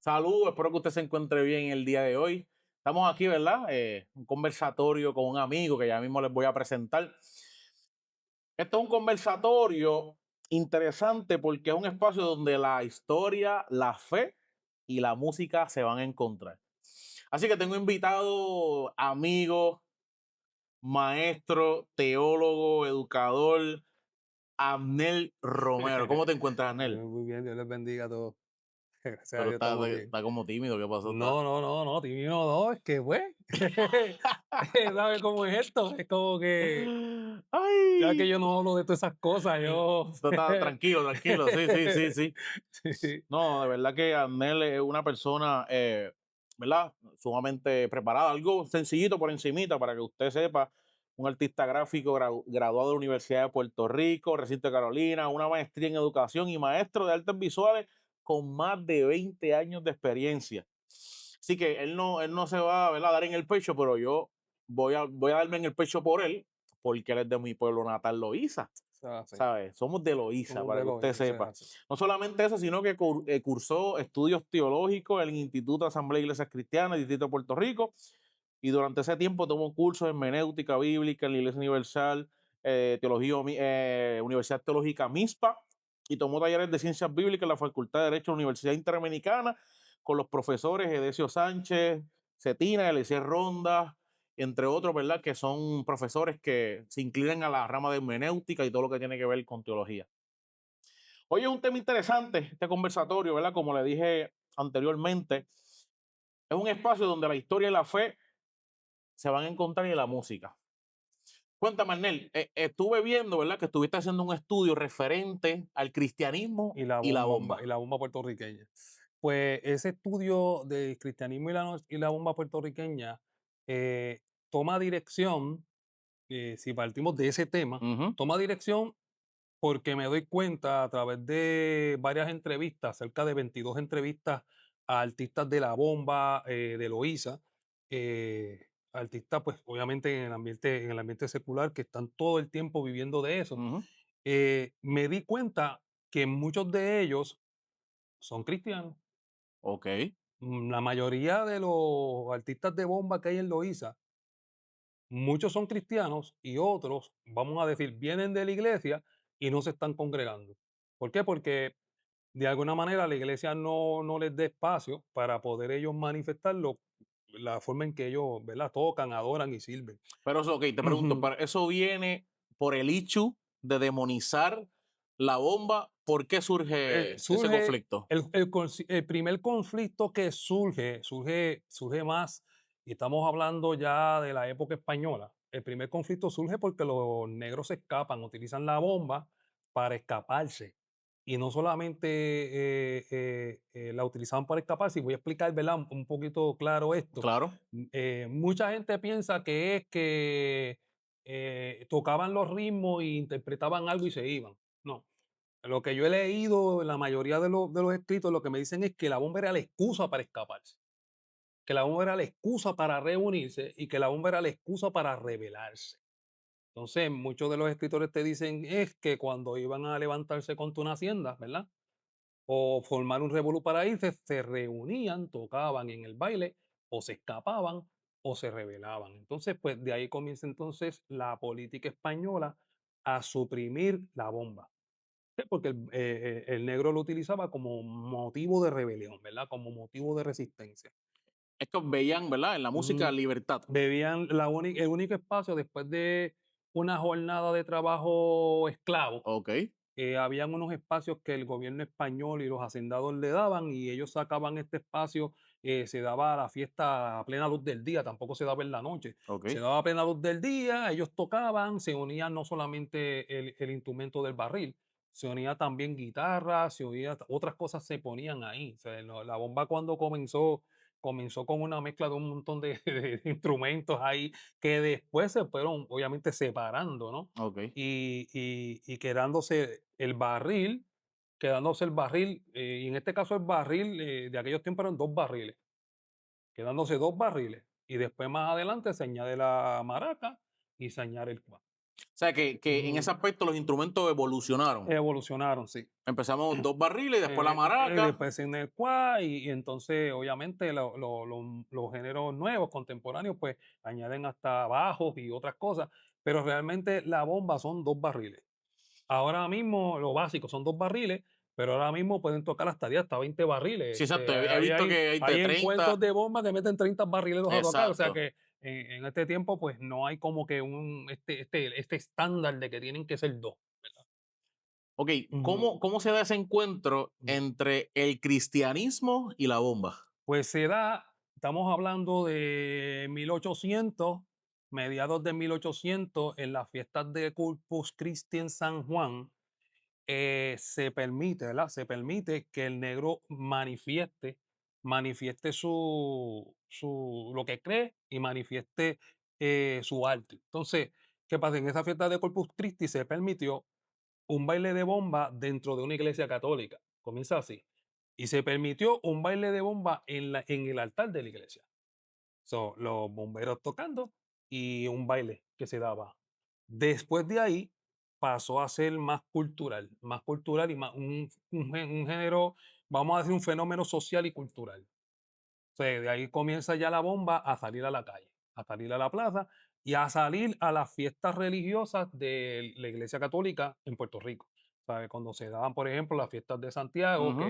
Saludos, espero que usted se encuentre bien el día de hoy. Estamos aquí, ¿verdad? Un conversatorio con un amigo que ya mismo les voy a presentar. Esto es un conversatorio interesante porque es un espacio donde la historia, la fe y la música se van a encontrar. Así que tengo invitado amigo, maestro, teólogo, educador, Abnel Romero. ¿Cómo te encuentras, Abnel? Muy bien, Dios les bendiga a todos. Gracias a Pero Dios está, estamos bien. está como tímido, ¿qué pasó? No, no, no, no, tímido no, es que pues, ¿sabes cómo es esto? Es como que, ya que Ay, yo no hablo de todas esas cosas, yo... tú estás tranquilo, tranquilo. Sí, sí, sí, sí. Sí, No, de verdad que Arnel es una persona, ¿verdad? Sumamente preparada. Algo sencillito por encimita para que usted sepa. Un artista gráfico graduado de la Universidad de Puerto Rico, recinto de Carolina, una maestría en educación y maestro de artes visuales con más de 20 años de experiencia. Así que él no se va, ¿verdad?, a dar en el pecho, pero yo voy a darme en el pecho por él, porque él es de mi pueblo natal, Loíza. eso es así. ¿Sabes? Somos de Loíza, Somos para de que los usted eso es sepa. así. No solamente eso, sino que cursó estudios teológicos en el Instituto de Asamblea de Iglesias Cristianas, Distrito de Puerto Rico, y durante ese tiempo tomó cursos en hermenéutica bíblica en la Iglesia Universal, Universidad Teológica MISPA, y tomó talleres de ciencias bíblicas en la Facultad de Derecho de la Universidad Interamericana con los profesores Edesio Sánchez, Cetina, Eliezer Ronda, entre otros, ¿verdad? Que son profesores que se inclinan a la rama de hermenéutica y todo lo que tiene que ver con teología. Hoy es un tema interesante, este conversatorio, ¿verdad? Como le dije anteriormente, es un espacio donde la historia y la fe se van a encontrar y la música. Cuéntame, Arnel, estuve viendo, ¿verdad? Que estuviste haciendo un estudio referente al cristianismo y la Y bomba. la bomba puertorriqueña. Pues ese estudio del cristianismo y la bomba puertorriqueña eh, toma dirección, si partimos de ese tema, Ujú. toma dirección porque me doy cuenta a través de varias entrevistas, cerca de 22 entrevistas a artistas de la bomba, de Loíza, artistas, pues obviamente en el ambiente secular que están todo el tiempo viviendo de eso. Ujú. Me di cuenta que muchos de ellos son cristianos. Ok. La mayoría de los artistas de bomba que hay en Loíza, muchos son cristianos y otros, vamos a decir, vienen de la iglesia y no se están congregando. ¿Por qué? Porque de alguna manera la iglesia no les da espacio para poder ellos manifestarlo, la forma en que ellos, ¿verdad?, tocan, adoran y sirven. Pero eso, ok, te pregunto, Ujú. ¿eso viene por el hecho de demonizar la bomba? ¿Por qué surge ese Surge conflicto? el primer conflicto que surge más, y estamos hablando ya de la época española. El primer conflicto surge porque los negros se escapan, utilizan la bomba para escaparse. Y no solamente la utilizaban para escaparse, y voy a explicar, ¿verdad?, un poquito claro esto. Claro. Mucha gente piensa que es que tocaban los ritmos e interpretaban algo y se iban. No, lo que yo he leído, la mayoría de los escritos, lo que me dicen es que la bomba era la excusa para escaparse, que la bomba era la excusa para reunirse y que la bomba era la excusa para rebelarse. Entonces, muchos de los escritores te dicen es que cuando iban a levantarse contra una hacienda, ¿verdad? O formar un revolú para irse, se reunían, tocaban en el baile, o se escapaban, o se rebelaban. Entonces, pues de ahí comienza entonces la política española a suprimir la bomba. Sí, porque el negro lo utilizaba como motivo de rebelión, ¿verdad? Como motivo de resistencia. Es que veían, ¿verdad? En la música Mm, libertad. bebían el único espacio después de una jornada de trabajo esclavo. Ok. Habían unos espacios que el gobierno español y los hacendados le daban y ellos sacaban este espacio, se daba la fiesta a plena luz del día, tampoco se daba en la noche, Ok. se daba a plena luz del día, ellos tocaban, se unían no solamente el instrumento del barril, se unía también guitarra, se unía, otras cosas se ponían ahí. O sea, la bomba cuando comenzó con una mezcla de un montón de, de instrumentos ahí que después se fueron obviamente separando, ¿no? Ok. Y quedándose el barril, y en este caso el barril, de aquellos tiempos eran 2 barriles, quedándose 2 barriles, y después más adelante se añade la maraca y se añade el cuatro. O sea, que en ese Ujú. aspecto los instrumentos evolucionaron. Evolucionaron, sí. Empezamos 2 barriles y después la maraca. Después en el cuá, y entonces obviamente los géneros nuevos, contemporáneos, pues añaden hasta bajos y otras cosas, pero realmente la bomba son 2 barriles. Ahora mismo lo básico son 2 barriles, pero ahora mismo pueden tocar hasta 10, hasta 20 barriles. Sí, exacto. He visto que hay de Hay encuentros 30. de bomba que meten 30 barrileros a tocar, o sea Exacto. que en este tiempo, pues no hay como que este estándar de que tienen que ser 2, ¿verdad? Ok, Ujú, ¿cómo se da ese encuentro ujú. entre el cristianismo y la bomba? Pues se da, estamos hablando de 1800, mediados de 1800, en las fiestas de Corpus Christi en San Juan, se permite, ¿verdad? Se permite que el negro manifieste lo que cree y manifieste su arte. Entonces, ¿qué pasa? En esa fiesta de Corpus Christi se permitió un baile de bomba dentro de una iglesia católica. Comienza así. Y se permitió un baile de bomba en el altar de la iglesia. Los bomberos tocando y un baile que se daba. Después de ahí pasó a ser más cultural y más un género, vamos a decir, un fenómeno social y cultural. O sea, de ahí comienza ya la bomba a salir a la calle, a salir a la plaza y a salir a las fiestas religiosas de la Iglesia Católica en Puerto Rico. ¿Sabe? Cuando se daban, por ejemplo, las fiestas de Santiago, Ujú.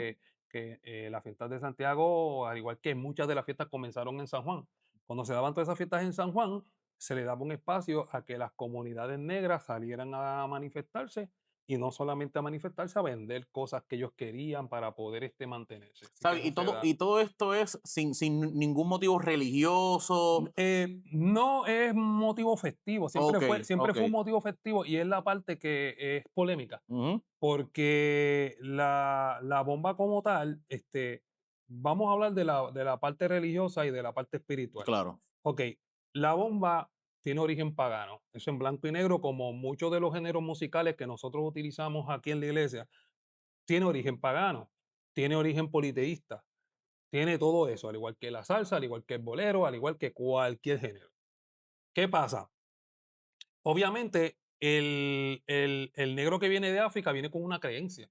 las fiestas de Santiago, al igual que muchas de las fiestas comenzaron en San Juan. Cuando se daban todas esas fiestas en San Juan, se le daba un espacio a que las comunidades negras salieran a manifestarse y no solamente a manifestarse, a vender cosas que ellos querían para poder mantenerse. Así que ¿Sabes? eso se da. Y todo esto es sin ningún motivo religioso. No es motivo festivo, Ok, siempre ok. fue un motivo festivo y es la parte que es polémica, Ujú. porque la bomba como tal, vamos a hablar de la parte religiosa y de la parte espiritual. Claro, Ok, la bomba tiene origen pagano, eso en blanco y negro, como muchos de los géneros musicales que nosotros utilizamos aquí en la iglesia, tiene origen pagano, tiene origen politeísta, tiene todo eso, al igual que la salsa, al igual que el bolero, al igual que cualquier género. ¿Qué pasa? Obviamente, el negro que viene de África viene con una creencia.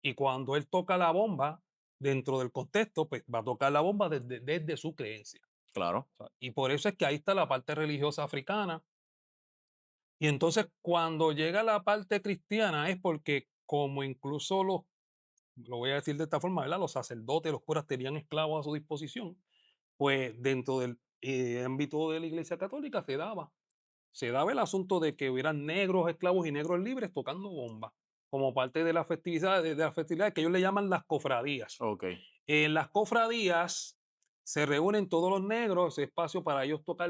Y cuando él toca la bomba, dentro del contexto, pues va a tocar la bomba desde su creencia. claro. O sea, y por eso es que ahí está la parte religiosa africana. Y entonces, cuando llega la parte cristiana, es porque, como incluso lo voy a decir de esta forma, ¿verdad? Los sacerdotes, los curas tenían esclavos a su disposición, pues dentro del ámbito de la Iglesia Católica se daba el asunto de que hubieran negros esclavos y negros libres tocando bomba, como parte de la festividad, de las festividades que ellos le llaman las cofradías. Ok, En las cofradías se reúnen todos los negros, ese espacio para ellos tocar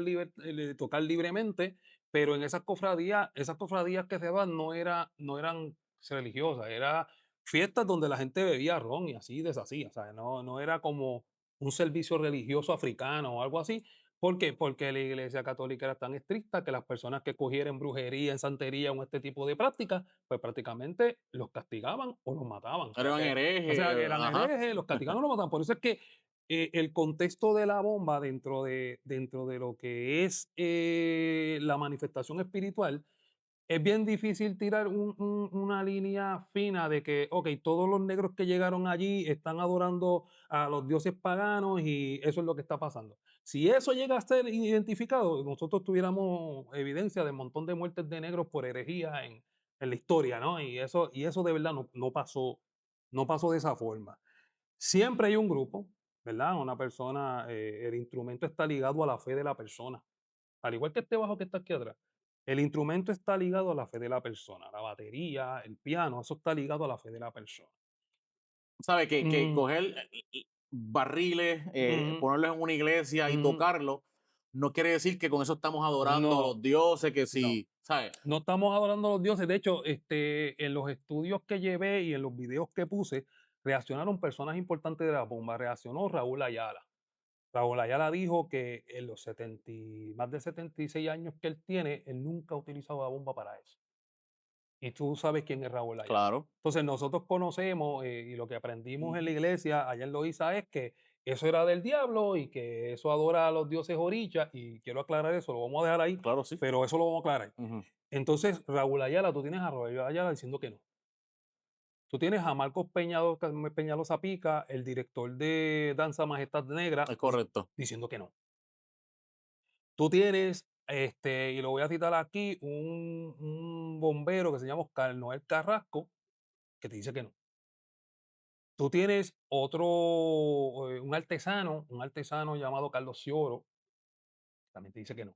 libremente, pero en esas cofradías que se daban no eran religiosas, eran fiestas donde la gente bebía ron y así deshacía, o sea, no era como un servicio religioso africano o algo así. ¿Por qué? Porque la Iglesia Católica era tan estricta que las personas que cogieran brujería, en santería o este tipo de prácticas, pues prácticamente los castigaban o los mataban. eran O sea, que herejes, eran ajá. herejes, los castigaban o los mataban. Por eso es que el contexto de la bomba dentro de lo que es la manifestación espiritual es bien difícil tirar una línea fina de que, ok, todos los negros que llegaron allí están adorando a los dioses paganos y eso es lo que está pasando. Si eso llega a ser identificado, nosotros tuviéramos evidencia de un montón de muertes de negros por herejía en la historia, ¿no? Y eso de verdad no pasó, no pasó de esa forma. Siempre hay un grupo, ¿verdad? Una persona, el instrumento está ligado a la fe de la persona. Al igual que este bajo que está aquí atrás, el instrumento está ligado a la fe de la persona. La batería, el piano, eso está ligado a la fe de la persona. ¿Sabe? Que Mm, coger barriles, ujú, ponerlos en una iglesia y ujú. tocarlo, no quiere decir que con eso estamos adorando a No, los dioses, que no. si, ¿sabes? No estamos adorando a los dioses. De hecho, en los estudios que llevé y en los videos que puse, reaccionaron personas importantes de la bomba. Reaccionó Raúl Ayala. Raúl Ayala dijo que en los más de 76 años que él tiene, él nunca ha utilizado la bomba para eso. Y tú sabes quién es Raúl Ayala. Claro, Entonces nosotros conocemos y lo que aprendimos en la iglesia allá en Loíza es que eso era del diablo y que eso adora a los dioses orichas y quiero aclarar eso, lo vamos a dejar ahí, claro, sí. pero eso lo vamos a aclarar. Ujú. Entonces, Raúl Ayala, tú tienes a Raúl Ayala diciendo que no. Tú tienes a Marcos Peñalosa Pica, el director de Danza Majestad Negra, Es correcto. diciendo que no. Tú tienes, y lo voy a citar aquí, un bombero que se llama Oscar Noel Carrasco, que te dice que no. Tú tienes otro, un artesano llamado Carlos Cioro, también te dice que no.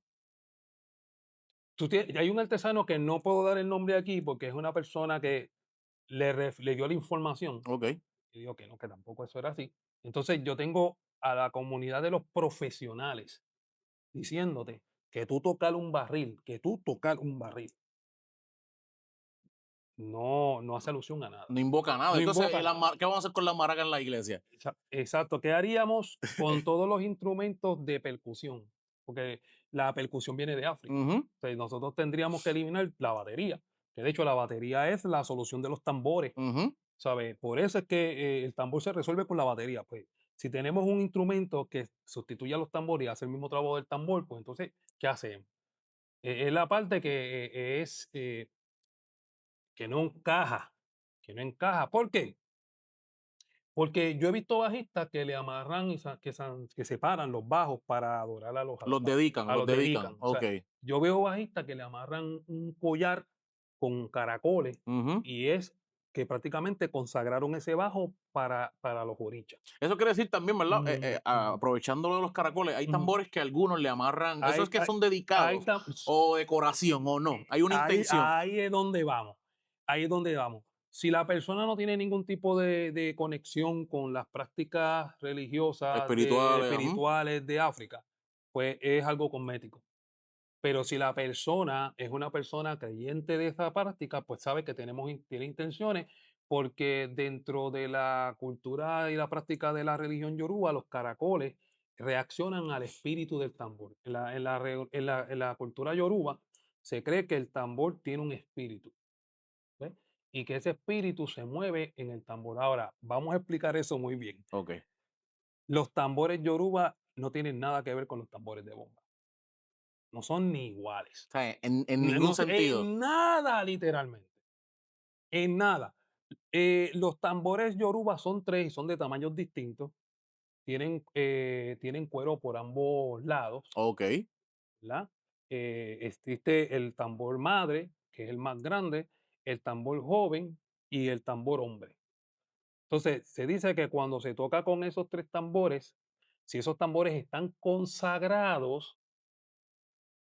Hay un artesano que no puedo dar el nombre aquí porque es una persona que le dio la información Ok. y dijo que no, que tampoco eso era así. Entonces yo tengo a la comunidad de los profesionales diciéndote que tú tocar un barril, no hace alusión a nada. No invoca nada. No Entonces, invoca nada. ¿qué vamos a hacer con las maracas en la iglesia? Exacto. ¿Qué haríamos con todos los instrumentos de percusión? Porque la percusión viene de África. Ujú, Entonces, nosotros tendríamos que eliminar la batería, que de hecho la batería es la solución de los tambores, ujú. ¿sabes? Por eso es que el tambor se resuelve con la batería. Pues si tenemos un instrumento que sustituye a los tambores y hace el mismo trabajo del tambor, pues entonces, ¿qué hacemos? Es la parte que que no encaja, que no encaja. ¿Por qué? Porque yo he visto bajistas que le amarran que separan los bajos para adorar a Los dedican, a los los dedican. dedican. O Ok. sea, yo veo bajistas que le amarran un collar con caracoles Ujú. y es que prácticamente consagraron ese bajo para los orichas. Eso quiere decir también, ¿verdad? Ujú, Aprovechando lo de los caracoles, hay ujú. tambores que algunos le amarran. ¿Eso es Ahí, que ahí, son ahí dedicados tam- o decoración o no? Hay una intención ahí es donde vamos. Ahí es donde vamos. Si la persona no tiene ningún tipo de conexión con las prácticas religiosas, espirituales. Ujú. espirituales de África, pues es algo cosmético. Pero si la persona es una persona creyente de esa práctica, pues sabe que tiene intenciones, porque dentro de la cultura y la práctica de la religión yoruba, los caracoles reaccionan al espíritu del tambor. En la cultura yoruba se cree que el tambor tiene un espíritu, ¿ves? Y que ese espíritu se mueve en el tambor. Ahora, vamos a explicar eso muy bien. Ok. Los tambores yoruba no tienen nada que ver con los tambores de bomba. No son ni iguales. O sea, en ningún No, sentido. en nada, literalmente, en nada. Los tambores yoruba son 3 y son de tamaños distintos. Tienen cuero por ambos lados, Ok. ¿verdad? Existe el tambor madre, que es el más grande, el tambor joven y el tambor hombre. Entonces, se dice que cuando se toca con esos 3 tambores, si esos tambores están consagrados,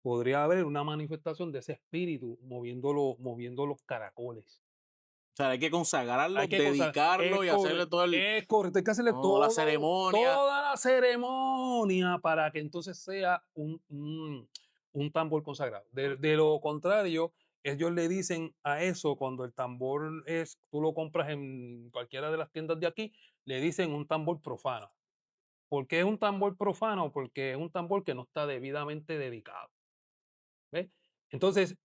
podría haber una manifestación de ese espíritu moviendo los caracoles. O sea, hay que Hay consagrarlo, que consagrar, dedicarlo y hacerle todo es correcto, hay que hacerle toda la ceremonia. toda la ceremonia para que entonces sea un tambor consagrado. De lo contrario, ellos le dicen a eso cuando el tambor tú lo compras en cualquiera de las tiendas de aquí, le dicen un tambor profano. ¿Por qué es un tambor profano? Porque es un tambor que no está debidamente dedicado. ¿Ves? Entonces,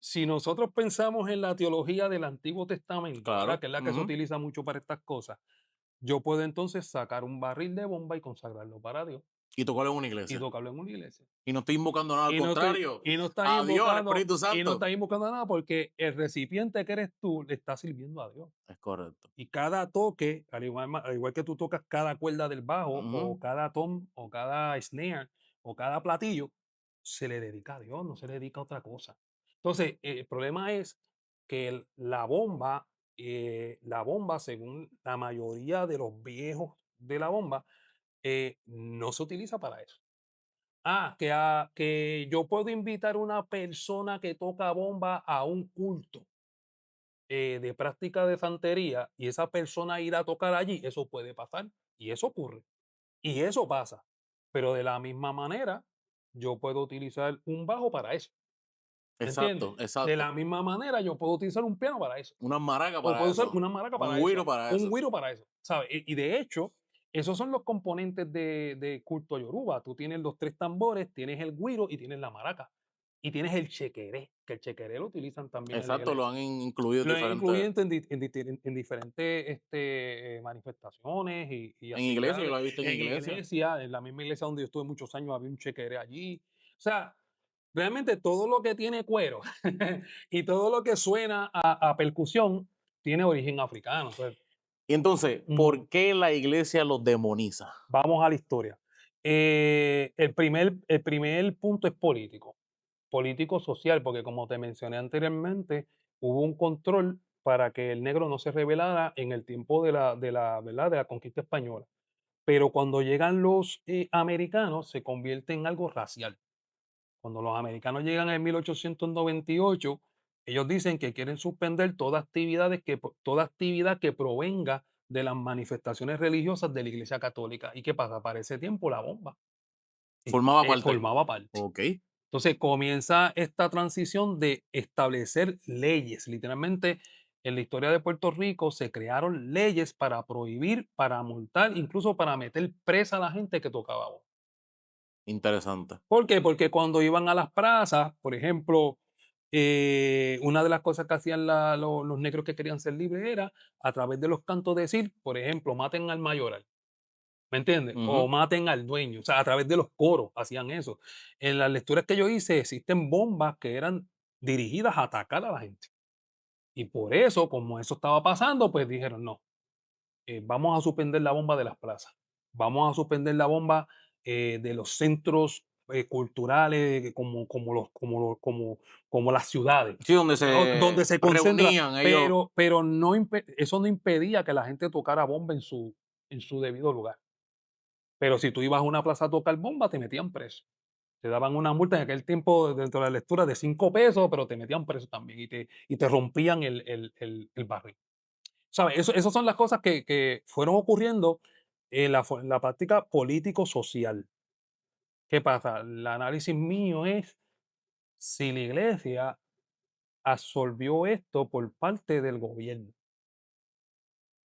si nosotros pensamos en la teología del Antiguo Testamento, ¿verdad? Claro. Que es la que se Ujú. utiliza mucho para estas cosas, yo puedo entonces sacar un barril de bomba y consagrarlo para Dios Y tocarlo en una y iglesia. tocarlo en una iglesia. Y no estoy invocando nada, al contrario. Y no estás A Dios, al invocando, Espíritu y no Santo. estás invocando nada porque el recipiente que eres tú le está sirviendo a Dios. Es correcto. Y cada toque, al igual que tú tocas cada cuerda del bajo, o Ujú. cada tom, o cada snare, o cada platillo, se le dedica a Dios, no se le dedica a otra cosa. Entonces, el problema es que la bomba, según la mayoría de los viejos de la bomba, no se utiliza para eso. Que yo puedo invitar a una persona que toca bomba a un culto de práctica de santería y esa persona ir a tocar allí, eso puede pasar y eso ocurre y eso pasa. Pero de la misma manera, yo puedo utilizar un bajo para eso, ¿me entiendes? Exacto, De la exacto. misma manera, yo puedo utilizar un piano para eso. Una maraca O para puedo usar eso. una maraca Un para güiro eso, para un eso. güiro para eso, ¿sabes? Y de hecho, esos son los componentes de culto yoruba. Tú tienes los 3 tambores, tienes el güiro y tienes la maraca. Y tienes el chequeré, que el chequeré lo utilizan también Exacto, lo han incluido en lo he diferentes. incluido en diferentes manifestaciones y En iglesia, yo actividades. lo he visto en En iglesia. iglesia, en la misma iglesia donde yo estuve muchos años, había un chequeré allí. O sea, realmente todo lo que tiene cuero y todo lo que suena a percusión tiene origen africano. Entonces, Y entonces, ujú, ¿por qué la iglesia los demoniza? vamos a la historia. El primer punto es político, político social, porque como te mencioné anteriormente, hubo un control para que el negro no se rebelara en el tiempo ¿verdad? De la conquista española. Pero cuando llegan los americanos, se convierte en algo racial. Cuando los americanos llegan en 1898, ellos dicen que quieren suspender toda actividad que provenga de las manifestaciones religiosas de la Iglesia Católica. ¿Y qué pasa? Para ese tiempo la bomba Formaba parte. formaba parte. Ok, Entonces comienza esta transición de establecer leyes. Literalmente en la historia de Puerto Rico se crearon leyes para prohibir, para multar, incluso para meter presa a la gente que tocaba bomba. interesante. ¿Por qué? Porque cuando iban a las plazas, por ejemplo, una de las cosas que hacían los negros que querían ser libres era a través de los cantos decir, por ejemplo, maten al mayoral, ¿me entiendes? O Ujú. maten al dueño, o sea, a través de los coros hacían eso. En las lecturas que yo hice existen bombas que eran dirigidas a atacar a la gente. Y por eso, como eso estaba pasando, pues dijeron, no, vamos a suspender la bomba de las plazas, vamos a suspender la bomba de los centros culturales como las ciudades, Sí, donde donde se se concentra, reunían ellos. pero no eso no impedía que la gente tocara bomba en su debido lugar. Pero si tú ibas a una plaza a tocar bomba, te metían preso. Te daban una multa en aquel tiempo dentro de la lectura de 5 pesos, pero te metían preso también y te rompían el barril. ¿Sabes? Esas son las cosas que fueron ocurriendo en la práctica político-social. ¿Qué pasa? El análisis mío es si la iglesia absorbió esto por parte del gobierno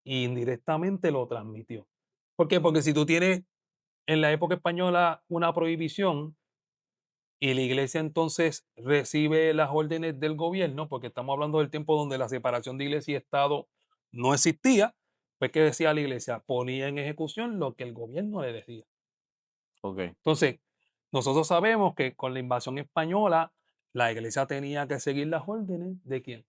y indirectamente lo transmitió. ¿Por qué? Porque si tú tienes en la época española una prohibición y la iglesia entonces recibe las órdenes del gobierno, porque estamos hablando del tiempo donde la separación de iglesia y Estado no existía, pues ¿qué decía la iglesia? Ponía en ejecución lo que el gobierno le decía. Ok. Entonces, nosotros sabemos que con la invasión española, la iglesia tenía que seguir las órdenes de quién?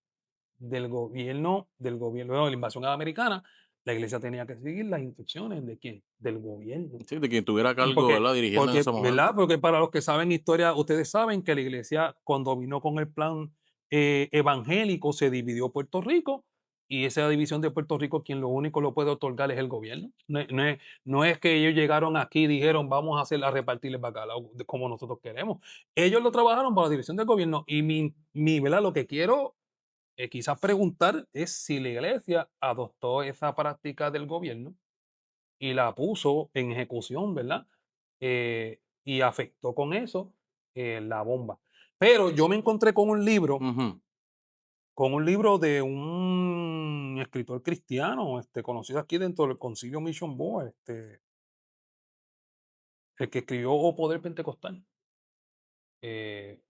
Del gobierno de la invasión americana, la iglesia tenía que seguir las instrucciones de quién? Del gobierno. Sí, de quien tuviera cargo, Porque ¿verdad? Dirigiendo en porque, ese ¿verdad? momento. Porque para los que saben historia, ustedes saben que la iglesia, cuando vino con el plan, evangélico, se dividió Puerto Rico, y esa división de Puerto Rico, quien lo único lo puede otorgar es el gobierno. No es que ellos llegaron aquí y dijeron: "Vamos a repartir el bacalao de como nosotros queremos". Ellos lo trabajaron para la división del gobierno, y ¿verdad? Lo que quiero, quizás preguntar es si la iglesia adoptó esa práctica del gobierno y la puso en ejecución, ¿verdad? Y afectó con eso la bomba. Pero yo me encontré Ujú. con un libro de un escritor cristiano, conocido aquí dentro del Concilio Mission Board, el que escribió O Poder Pentecostal. Eh,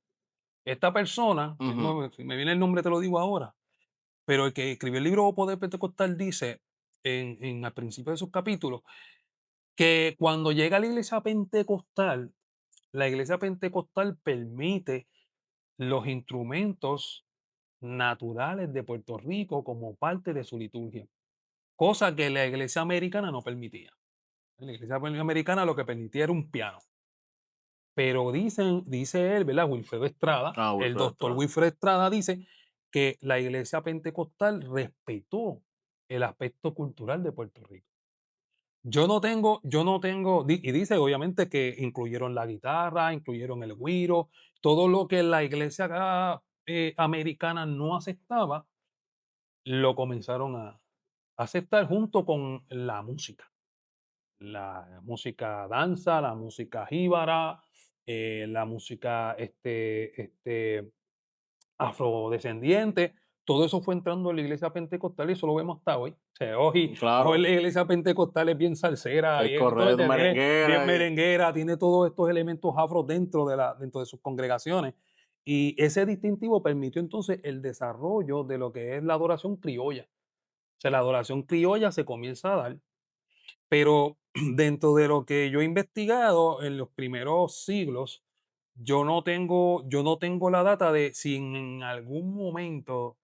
Esta persona, Ujú. si me viene el nombre te lo digo ahora, pero el que escribió el libro O Poder Pentecostal dice al principio de sus capítulos que cuando llega a la iglesia pentecostal permite los instrumentos naturales de Puerto Rico como parte de su liturgia, cosa que la iglesia americana no permitía. La iglesia americana lo que permitía era un piano. Pero dice él, ¿verdad? Wilfredo Estrada, Ah, el Wilfred doctor Estrada. Wilfredo Estrada dice que la iglesia pentecostal respetó el aspecto cultural de Puerto Rico. Yo no tengo, y dice obviamente que incluyeron la guitarra, incluyeron el güiro, todo lo que la iglesia acá, americana no aceptaba, lo comenzaron a aceptar junto con la música danza, la música jíbara, la música afrodescendiente, todo eso fue entrando en la iglesia pentecostal y eso lo vemos hasta hoy. O sea, hoy Claro, la iglesia pentecostal es bien salsera, es bien, ¿tú me correcto, entiendes? Bien merenguera. merenguera, tiene todos estos elementos afro dentro de sus congregaciones. Y ese distintivo permitió entonces el desarrollo de lo que es la adoración criolla. O sea, la adoración criolla se comienza a dar, pero dentro de lo que yo he investigado en los primeros siglos, yo no tengo la data de si en algún momento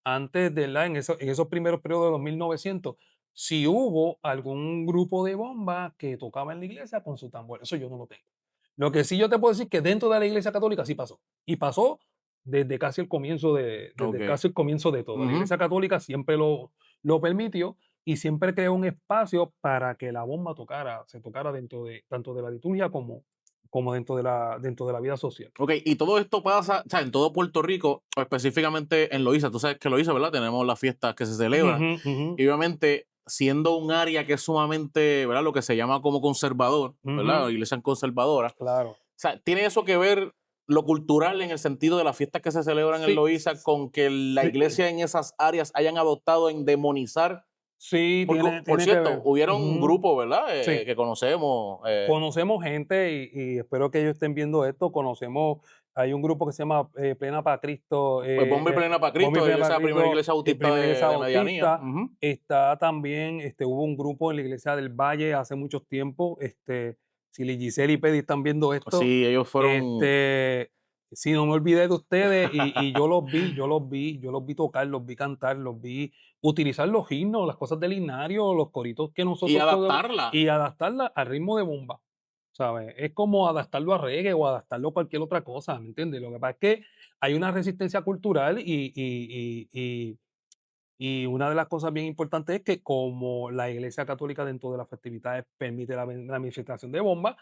antes de la en esos primeros periodos de los 1900, si hubo algún grupo de bomba que tocaba en la iglesia con su tambor, eso yo no lo tengo. Lo que sí yo te puedo decir que dentro de la iglesia católica sí pasó, y pasó desde Ok. casi el comienzo de todo. La Ujú. iglesia católica siempre lo permitió y siempre creó un espacio para que la bomba se tocara dentro de tanto de la liturgia como dentro de la vida social. Ok, y todo esto pasa, o sea, en todo Puerto Rico, o específicamente en Loíza. Tú sabes que Loíza, ¿verdad? Tenemos las fiestas que se celebran. Ujú, ujú, Y obviamente, siendo un área que es sumamente, ¿verdad? Lo que se llama como conservador, ¿verdad? ujú, Iglesia conservadora. O claro. sea, ¿tiene eso que ver lo cultural en el sentido de las fiestas que se celebran en Sí, Loíza con que la sí, iglesia en esas áreas hayan adoptado en demonizar? sí, Porque, tiene por tiene que cierto, ver. hubieron un Ujú, grupo, ¿verdad? sí. Que conocemos. Conocemos gente y espero que ellos estén viendo esto. Hay un grupo que se llama, Plena para Cristo, Pues Bomba y Plena para Bomba y Cristo, Plena para primera Cristo, iglesia bautista Primera Iglesia de Medianía. Bautista. Ujú. Está también, hubo un grupo en la Iglesia del Valle hace mucho tiempo, si Liz Giselle y Pedi están viendo esto, Sí, ellos fueron. si no me olvidé de ustedes y yo los vi tocar, los vi cantar, los vi utilizar los himnos, las cosas del himnario, los coritos que Y nosotros podemos adaptarla. y adaptarla al ritmo de bomba, ¿sabes? Es como adaptarlo a reggae o adaptarlo a cualquier otra cosa, ¿me entiendes? Lo que pasa es que hay una resistencia cultural y una de las cosas bien importantes es que como la Iglesia Católica dentro de las festividades permite la manifestación de bombas,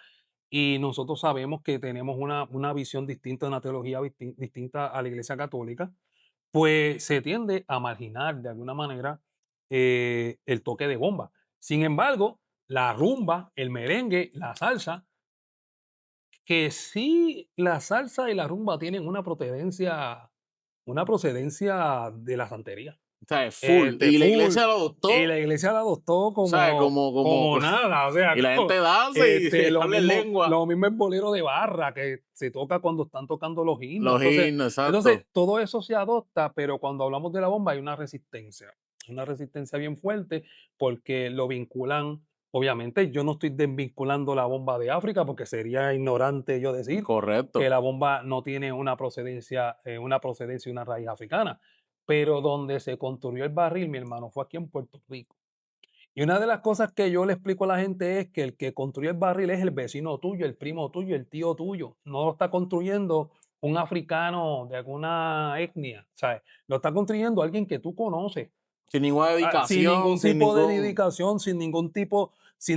y nosotros sabemos que tenemos una visión distinta, una teología distinta a la Iglesia Católica, pues se tiende a marginar de alguna manera el toque de bomba. Sin embargo, la rumba, el merengue, la salsa, que sí la salsa y la rumba tienen una procedencia de la santería. O sea, es full. Y la Full. iglesia lo Y adoptó, la iglesia la adoptó ¿sabes? como nada, o sea, Y la gente danza y lo habla en mismo lengua. lo mismo el bolero de barra que se toca cuando están tocando los himnos. Los Entonces himnos, entonces exacto. todo eso se adopta, pero cuando hablamos de la bomba hay una resistencia bien fuerte porque lo vinculan obviamente, yo no estoy desvinculando la bomba de África, porque sería ignorante yo decir que Correcto. la bomba no tiene una procedencia y una raíz africana, pero donde se construyó el barril, mi hermano, fue aquí en Puerto Rico. Y una de las cosas que yo le explico a la gente es que el que construye el barril es el vecino tuyo, el primo tuyo, el tío tuyo. No lo está construyendo un africano de alguna etnia, ¿sabes? Lo está construyendo alguien que tú conoces, Sin ninguna sin dedicación, ningún sin tipo de ningún. dedicación, sin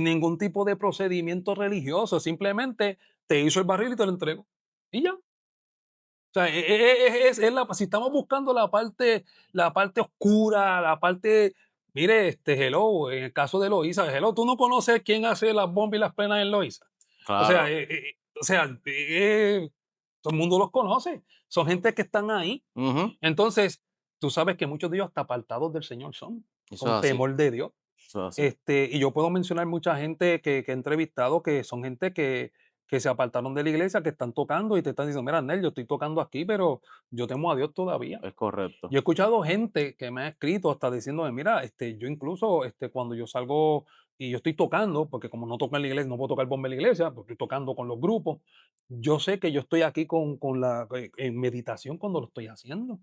ningún tipo de procedimiento religioso. Simplemente te hizo el barril y te lo entregó. Y ya. O sea, si estamos buscando la parte oscura, mire, hello, en el caso de Loíza, hello, tú no conoces quién hace las bombas y las penas en Loíza. O sea, Claro. todo el mundo los conoce. Son gente que están ahí. Ujú. Entonces, tú sabes que muchos de ellos hasta apartados del Señor son, Eso con es así. temor de Dios. Eso es así. Y yo puedo mencionar mucha gente que he entrevistado que son gente que se apartaron de la iglesia, que están tocando y te están diciendo, mira, Nel, yo estoy tocando aquí, pero yo temo a Dios todavía. Es correcto. Yo he escuchado gente que me ha escrito hasta diciéndome, mira, yo incluso cuando yo salgo y yo estoy tocando, porque como no toco en la iglesia, no puedo tocar bomba en la iglesia, porque estoy tocando con los grupos, yo sé que yo estoy aquí en meditación cuando lo estoy haciendo.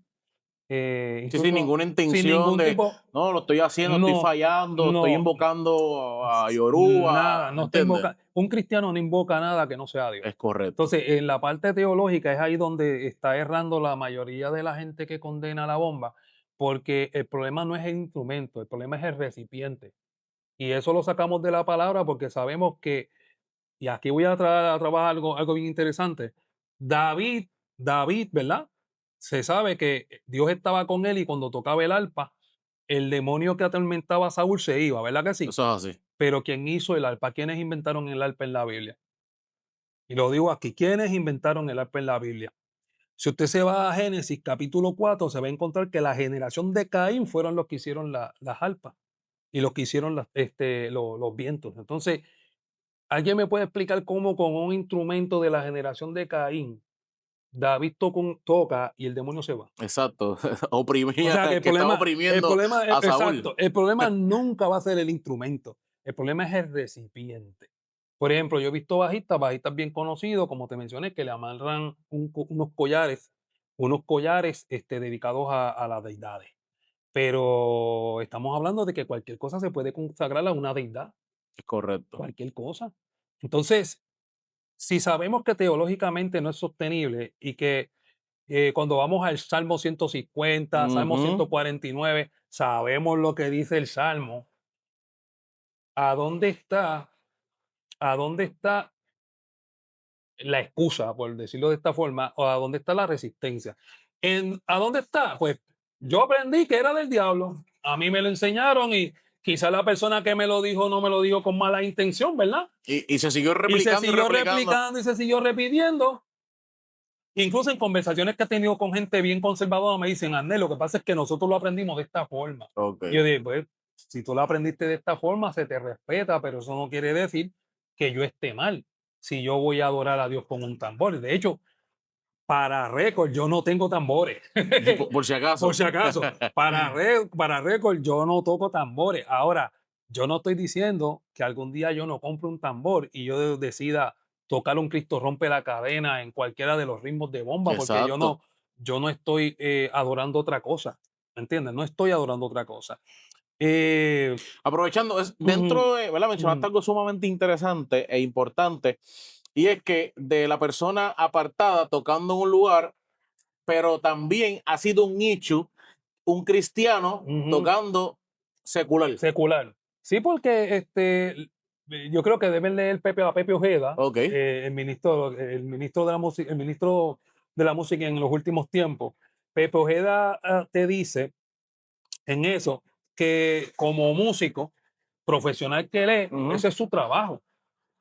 Sí, sin Incluso ninguna sin intención ningún de, tipo, no, lo estoy haciendo, estoy no, fallando, estoy no, invocando a nada, Yoruba, no está ¿entiendes? un cristiano no invoca nada que no sea Dios. Es correcto. Entonces, en la parte teológica es ahí donde está errando la mayoría de la gente que condena la bomba, porque el problema no es el instrumento, el problema es el recipiente. Y eso lo sacamos de la palabra porque sabemos que, y aquí voy a trabajar algo bien interesante. David, David, ¿verdad? Se sabe que Dios estaba con él y cuando tocaba el arpa, el demonio que atormentaba a Saúl se iba, ¿verdad que sí? Eso es así. Pero ¿quién hizo el arpa? ¿Quiénes inventaron el arpa en la Biblia? Y lo digo aquí, ¿quiénes inventaron el arpa en la Biblia? Si usted se va a Génesis capítulo 4, se va a encontrar que la generación de Caín fueron los que hicieron las arpas y los que hicieron los vientos. Entonces, ¿alguien me puede explicar cómo con un instrumento de la generación de Caín, David toca y el demonio se va? Exacto. O Oprimía, sea que el que estaba problema, el oprimiendo problema, a Saúl. exacto, el problema nunca va a ser el instrumento, el problema es el recipiente. Por ejemplo, yo he visto bajistas bien conocidos, como te mencioné, que le amarran unos collares dedicados a las deidades. Pero estamos hablando de que cualquier cosa se puede consagrar a una deidad, Es correcto. cualquier cosa. Entonces, si sabemos que teológicamente no es sostenible y que cuando vamos al Salmo 150, Salmo Ujú. 149, sabemos lo que dice el Salmo, ¿a dónde está, a dónde está la excusa, por decirlo de esta forma, o a dónde está la resistencia? ¿A dónde está? Pues yo aprendí que era del diablo. A mí me lo enseñaron y quizá la persona que me lo dijo no me lo dijo con mala intención, ¿verdad? Y se siguió Y se replicando y siguió replicando. replicando y se siguió repitiendo. Incluso en conversaciones que he tenido con gente bien conservadora me dicen, Andrés, lo que pasa es que nosotros lo aprendimos de esta forma. Ok. Y yo digo, pues, si tú lo aprendiste de esta forma, se te respeta, pero eso no quiere decir que yo esté mal. Si yo voy a adorar a Dios con un tambor. De hecho, para récord, yo no tengo tambores. Por si Por acaso. si acaso, para récord, yo no toco tambores. Ahora, yo no estoy diciendo que algún día yo no compre un tambor y yo decida tocar un Cristo rompe la cadena en cualquiera de los ritmos de bomba, porque Exacto. yo no estoy adorando otra cosa. ¿Me entiendes? No estoy adorando otra cosa. Eh, Aprovechando, ujú, dentro de, ¿verdad? Mencionaste ujú, algo sumamente interesante e importante, y es que de la persona apartada tocando en un lugar, pero también ha sido un nicho, un cristiano ujú. tocando secular. Secular. Sí, porque yo creo que deben leer a Pepe Ojeda, Ok. el ministro de la música, el ministro de la música en los últimos tiempos. Pepe Ojeda te dice en eso que como músico profesional que él es, Ujú. ese es su trabajo.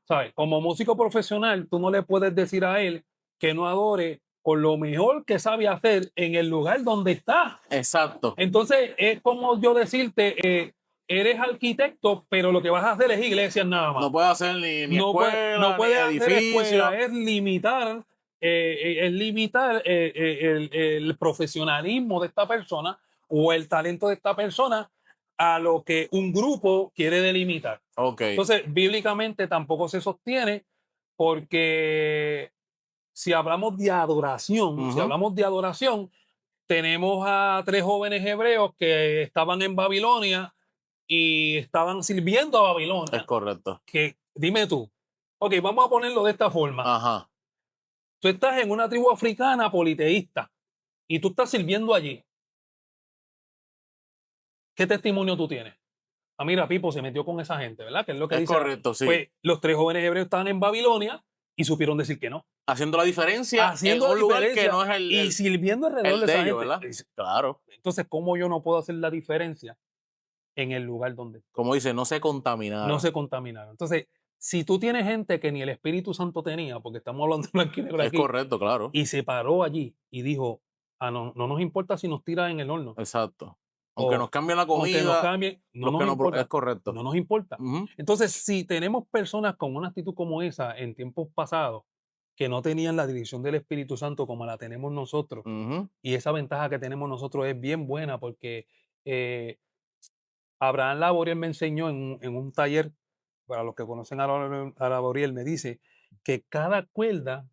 ¿Sabes? Como músico profesional, tú no le puedes decir a él que no adore con lo mejor que sabe hacer en el lugar donde está. Exacto. Entonces, es como yo decirte, eres arquitecto, pero lo que vas a hacer es iglesias nada No más. puede hacer ni No escuela, ni puedes hacer escuela, edificio. es limitar el profesionalismo de esta persona o el talento de esta persona a lo que un grupo quiere delimitar. Ok. Entonces, bíblicamente tampoco se sostiene porque si Ujú. hablamos de adoración, tenemos a 3 jóvenes hebreos que estaban en Babilonia y estaban sirviendo a Es Babilonia. correcto. Que dime tú, ok, vamos a ponerlo de esta forma. Ajá. Tú estás en una tribu africana politeísta y tú estás sirviendo allí. ¿Qué testimonio tú tienes? Ah, mira, Pipo se metió con esa gente, ¿verdad? Que es lo que Es dice. correcto, sí. Pues los 3 jóvenes hebreos estaban en Babilonia y supieron decir que no, Haciendo la diferencia en haciendo la un lugar que diferencia no es y sirviendo alrededor el de de esa ellos, gente. ¿verdad? Claro. Entonces, ¿cómo yo no puedo hacer la diferencia en el lugar donde estoy? Como dice, no se No contaminaron. se contaminaron. Entonces, si tú tienes gente que ni el Espíritu Santo tenía, porque estamos hablando de blanco y negro Es aquí, correcto, claro. y se paró allí y dijo, ah, no, no nos importa si nos tiran en el horno, Exacto. Aunque nos o cambien la aunque nos comida, cambien, no los que nos no es importa, correcto. no nos importa. Ujú, Entonces, si tenemos personas con una actitud como esa en tiempos pasados, que no tenían la dirección del Espíritu Santo como la tenemos nosotros, ujú. y esa ventaja que tenemos nosotros es bien buena porque eh, Abraham Laboriel me enseñó en un taller, para los que conocen a Laboriel, me dice que cada cuerda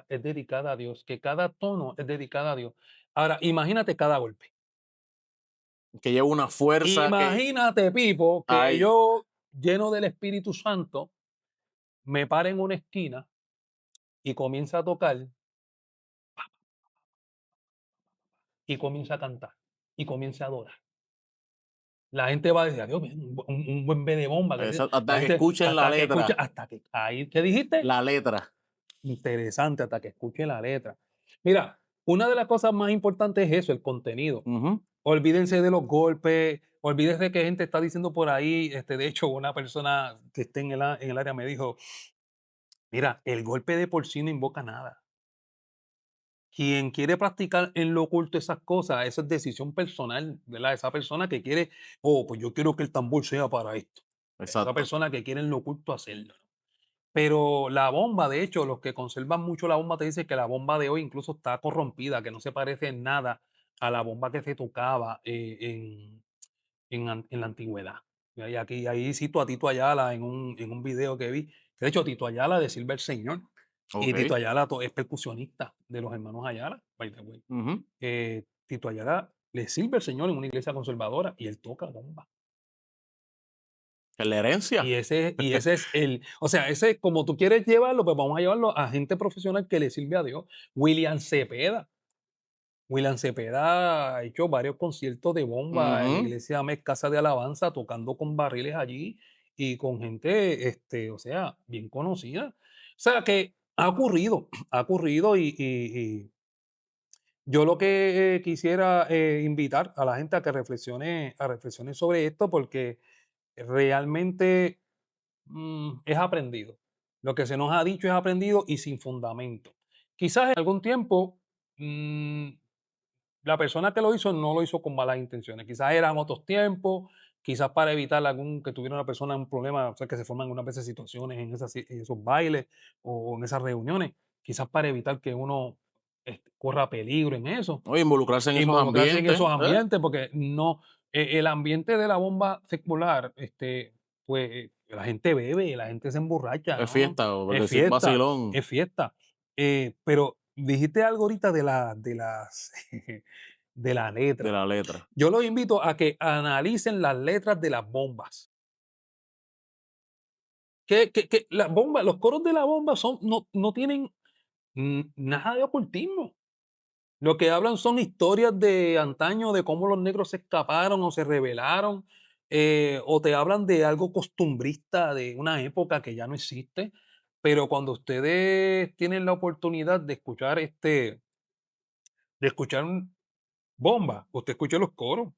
es dedicada a Dios, que cada tono es dedicada a Dios. Ahora, imagínate cada golpe. Que lleva una fuerza que Imagínate, Pipo, que hay. yo, lleno del Espíritu Santo, me pare en una esquina y comienza a tocar y comienza a cantar y comienza a adorar. La gente va a decir, adiós, un buen B de bomba. La Hasta que gente, escuchen la hasta que escucha, letra. hasta que, ahí, ¿qué dijiste? La letra. Interesante hasta que escuche la letra. Mira, una de las cosas más importantes es eso, el contenido. Ujú. Olvídense de los golpes, olvídense de que gente está diciendo por ahí. De hecho, una persona que esté en el área me dijo, mira, el golpe de por sí no invoca nada. Quien quiere practicar en lo oculto esas cosas, eso es decisión personal, ¿verdad? Esa persona que quiere, oh, pues yo quiero que el tambor sea para esto. Esa Exacto. persona que quiere en lo oculto hacerlo. Pero la bomba, de hecho, los que conservan mucho la bomba te dicen que la bomba de hoy incluso está corrompida, que no se parece en nada a la bomba que se tocaba en la antigüedad. Y aquí, ahí cito a Tito Ayala en un video que vi. De hecho, Tito Ayala de Silva el Señor. Y Tito Ok. Ayala es percusionista de los hermanos Ayala, by the way. Ujú. Tito Ayala le sirve el Señor en una iglesia conservadora y él toca bomba. En la herencia. Y ese es el, o sea, ese, como tú quieres llevarlo, pues vamos a llevarlo a gente profesional que le sirve a Dios. William Cepeda. William Cepeda ha hecho varios conciertos de bomba en la Ujú. iglesia Mes Casa de Alabanza, tocando con barriles allí y con gente, o sea, bien conocida. O sea, que ha ocurrido, ha ocurrido y yo lo que quisiera invitar a la gente a reflexione sobre esto porque realmente es aprendido. Lo que se nos ha dicho es aprendido y sin fundamento. Quizás en algún tiempo mm, la persona que lo hizo no lo hizo con malas intenciones. Quizás eran otros tiempos, quizás para evitar que tuviera una persona un problema, o sea, que se forman unas veces situaciones en, en esos bailes o en esas reuniones, quizás para evitar que uno corra peligro en eso, Oye, involucrarse en esos involucrarse en ambientes, esos ¿eh? ambientes, porque no, el ambiente de la bomba secular, pues la gente bebe, la gente se emborracha, Es ¿no? fiesta, por Es decir fiesta, vacilón es fiesta. Pero dijiste algo ahorita de las de la de letra. la letra. Yo los invito a que analicen las letras de las bombas. Que las bombas, los coros de la bomba no tienen nada de ocultismo. Lo que hablan son historias de antaño, de cómo los negros se escaparon o se rebelaron, o te hablan de algo costumbrista de una época que ya no existe. Pero cuando ustedes tienen la oportunidad de escuchar de escuchar bomba, usted escucha los coros,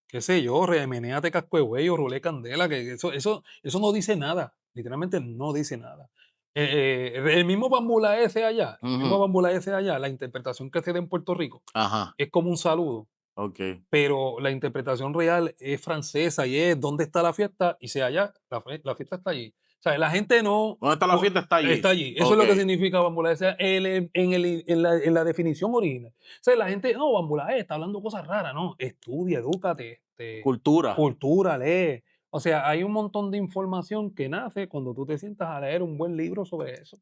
qué sé yo, remenéate casco de buey o rulé candela, que eso no dice nada, literalmente no dice nada. El mismo Bambula ese allá, el mismo Ujú. Bambula ese allá, la interpretación que se da en Puerto Rico Ajá, es como un saludo, okey. pero la interpretación real es francesa y es ¿dónde está la fiesta? Y sea allá, la fiesta está allí. O sea, la gente no, ¿Dónde está la no fiesta? Está está allí. allí. Eso es lo que Okey. significa Bambula ese en la definición original. O sea, la gente, no, Bambula está hablando cosas raras, no, estudia, edúcate, Cultura. cultura, lee. O sea, hay un montón de información que nace cuando tú te sientas a leer un buen libro sobre eso.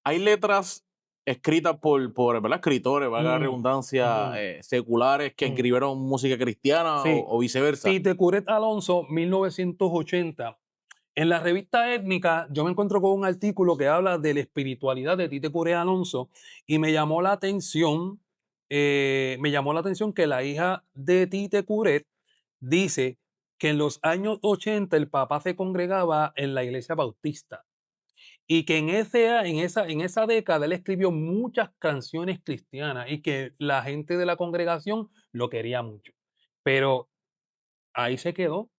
Hay letras escritas por, ¿verdad? Escritores, valga la Mm, redundancia, ujú, seculares que mm. escribieron música cristiana Sí. o viceversa. Tite Curet Alonso, 1980. En la revista Étnica, yo me encuentro con un artículo que habla de la espiritualidad de Tite Curet Alonso y me llamó la atención que la hija de Tite Curet dice que en los años 80 el papá se congregaba en la iglesia bautista y que en esa década él escribió muchas canciones cristianas y que la gente de la congregación lo quería mucho. Pero ahí se quedó.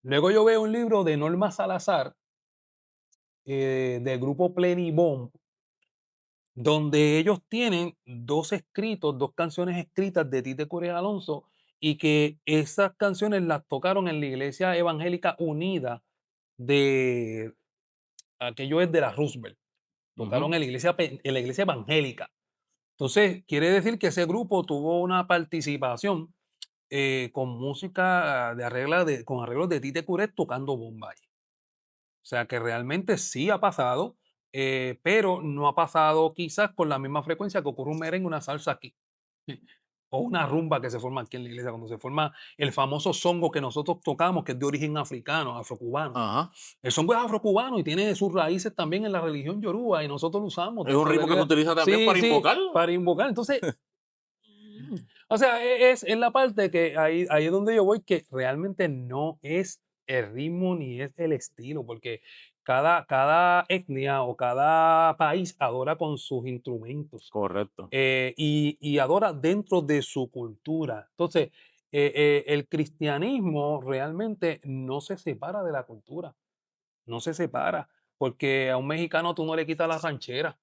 Luego yo veo un libro de Norma Salazar, del grupo Plenibom, donde ellos tienen dos escritos, dos canciones escritas de Tite Curet Alonso, y que esas canciones las tocaron en la Iglesia Evangélica Unida de aquello es de la Roosevelt. Ujú. Tocaron en la iglesia evangélica. Entonces, quiere decir que ese grupo tuvo una participación con música con arreglos de Tite Curet tocando bomba. O sea que realmente sí ha pasado, pero no ha pasado quizás con la misma frecuencia que ocurre un merengue, una salsa aquí. O una rumba que se forma aquí en la iglesia, cuando se forma el famoso songo que nosotros tocamos, que es de origen africano, afrocubano. Ajá. El songo es afrocubano y tiene sus raíces también en la religión yoruba y nosotros lo usamos Es un dentro de ritmo la que se iglesia. utiliza también Sí, para sí, invocar. para invocar. Entonces, o sea, es en la parte que ahí es donde yo voy, que realmente no es el ritmo ni es el estilo, porque cada etnia o cada país adora con sus instrumentos Correcto. y adora dentro de su cultura. Entonces, el cristianismo realmente no se separa de la cultura, no se separa, porque a un mexicano tú no le quitas la ranchera,